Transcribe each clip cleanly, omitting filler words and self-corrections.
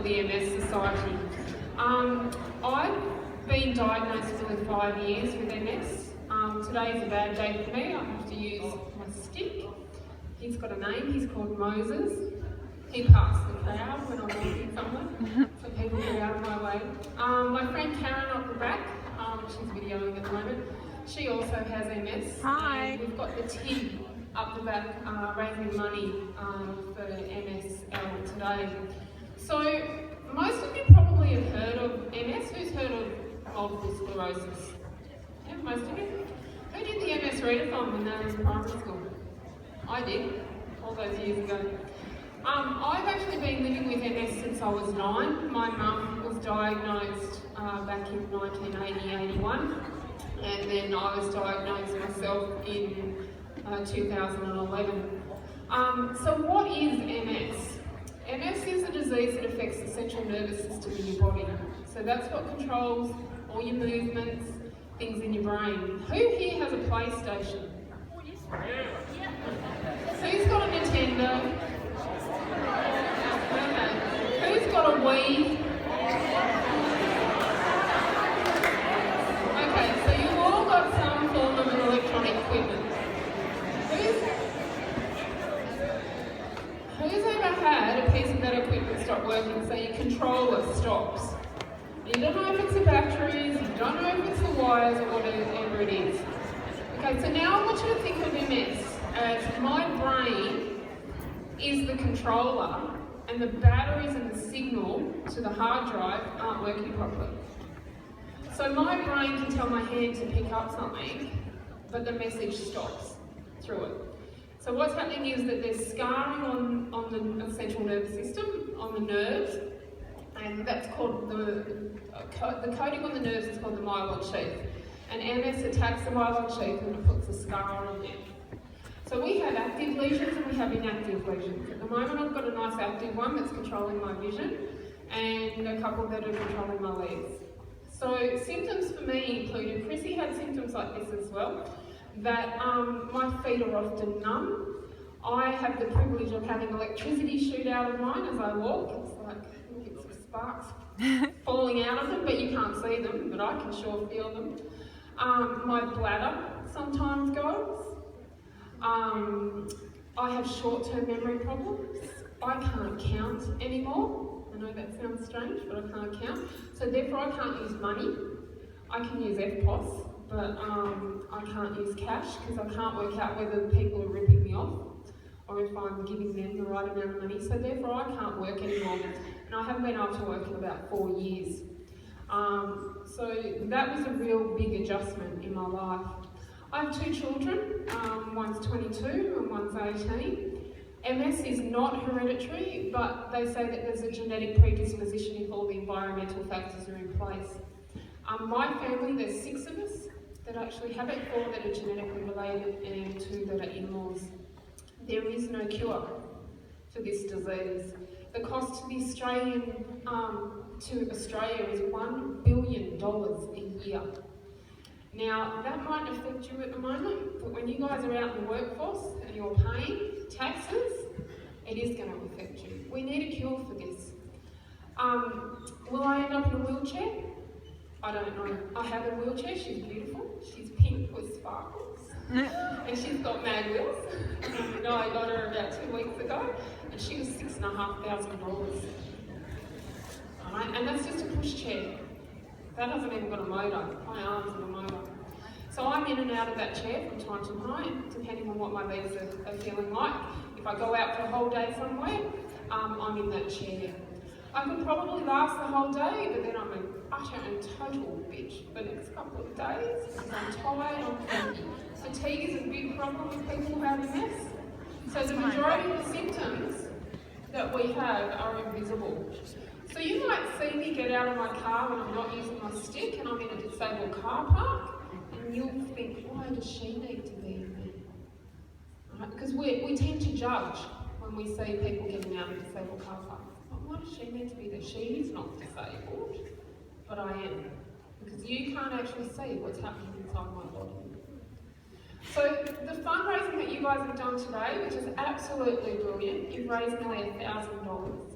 the MS Society. I've been diagnosed for 5 years with MS. Today is a bad day for me. I have to use my stick. He's got a name, he's called Moses. He parks the crowd when I'm walking somewhere, so people get out of my way. My friend Karen up the back, she's videoing at the moment, she also has MS. Hi. And we've got the TIG up the back raising money for MSL today. So most of you probably have heard of MS. Who's heard of multiple sclerosis? Yeah, most of you. Who did the MS readathon when they were in primary school? I did, all those years ago. I've actually been living with MS since I was 9. My mum was diagnosed back in 1980-81, and then I was diagnosed myself in 2011. So what is MS? MS is a disease that affects the central nervous system in your body. So that's what controls all your movements, things in your brain. Who here has a PlayStation? Who's got a Nintendo? Okay. Who's got a Wii? Okay, so you've all got some form of electronic equipment. Who's ever had a piece of that equipment stop working so your controller stops? You don't know if it's the batteries, you don't know if it's the wires or whatever it is. Okay, so now I want you to think of MS as my brain is the controller and the batteries and the signal to the hard drive aren't working properly. So my brain can tell my hand to pick up something, but the message stops through it. So what's happening is that there's scarring on the central nervous system, on the nerves, and that's called the coating on the nerves is called the myelin sheath. And MS attacks the myelin sheath and it puts a scar on there. So we have active lesions and we have inactive lesions. At the moment I've got a nice active one that's controlling my vision and a couple that are controlling my legs. So symptoms for me included, Chrissy had symptoms like this as well, that my feet are often numb. I have the privilege of having electricity shoot out of mine as I walk. It's like, you get some sparks falling out of them, but you can't see them, but I can sure feel them. My bladder sometimes goes. I have short-term memory problems. I can't count anymore. I know that sounds strange, but I can't count. So therefore I can't use money. I can use FPOS, but I can't use cash because I can't work out whether the people are ripping me off or if I'm giving them the right amount of money. So therefore I can't work anymore. And I haven't been able to work in about 4 years. So that was a real big adjustment in my life. I have 2 children, one's 22 and one's 18. MS is not hereditary, but they say that there's a genetic predisposition if all the environmental factors are in place. My family, there's 6 of us that actually have it, 4 that are genetically related and 2 that are in-laws. There is no cure for this disease. The cost to the Australia is $1 billion a year. Now, that might affect you at the moment, but when you guys are out in the workforce and you're paying taxes, it is going to affect you. We need a cure for this. Will I end up in a wheelchair? I don't know. I have a wheelchair, she's beautiful, she's pink with sparkles, and she's got mad wheels. I got her about 2 weeks ago, and she was $6,500. Alright, and that's just a pushchair. That hasn't even got a motor. My arms are the motor. So I'm in and out of that chair from time to time, depending on what my legs are feeling like. If I go out for a whole day somewhere, I'm in that chair. I could probably last the whole day, but then I'm an utter and total bitch for the next couple of days because I'm tired, I'm fatigue. Fatigue is a big problem with people who have MS. So the majority of the symptoms that we have are invisible. So you might see me get out of my car when I'm not using my stick and I'm in a disabled car park, and you'll think, why does she need to be in there? Right? Because we tend to judge when we see people getting out of disabled car parks. Why does she need to be there? She is not disabled, but I am. Because you can't actually see what's happening inside my body. So the fundraising that you guys have done today, which is absolutely brilliant, you've raised nearly $1,000.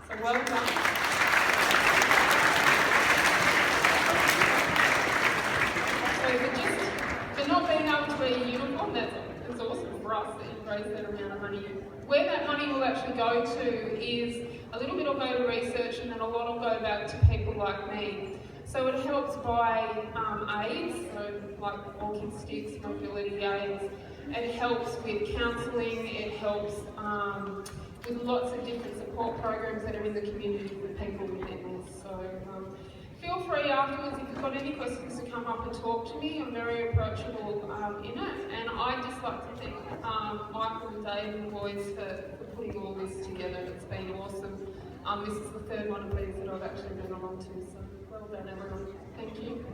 So well done. actually go to is a little bit will go to research and then a lot will go back to people like me. So it helps buy aids, so like walking sticks, mobility aids. It helps with counselling, it helps with lots of different support programs that are in the community for people with MS. So feel free afterwards, if you've got any questions, to come up and talk to me. I'm very approachable in it. And I'd just like to thank Michael and Dave and the boys for putting all this together. It's been awesome. This is the third one of these that I've actually been along to, so well done everyone. Thank you.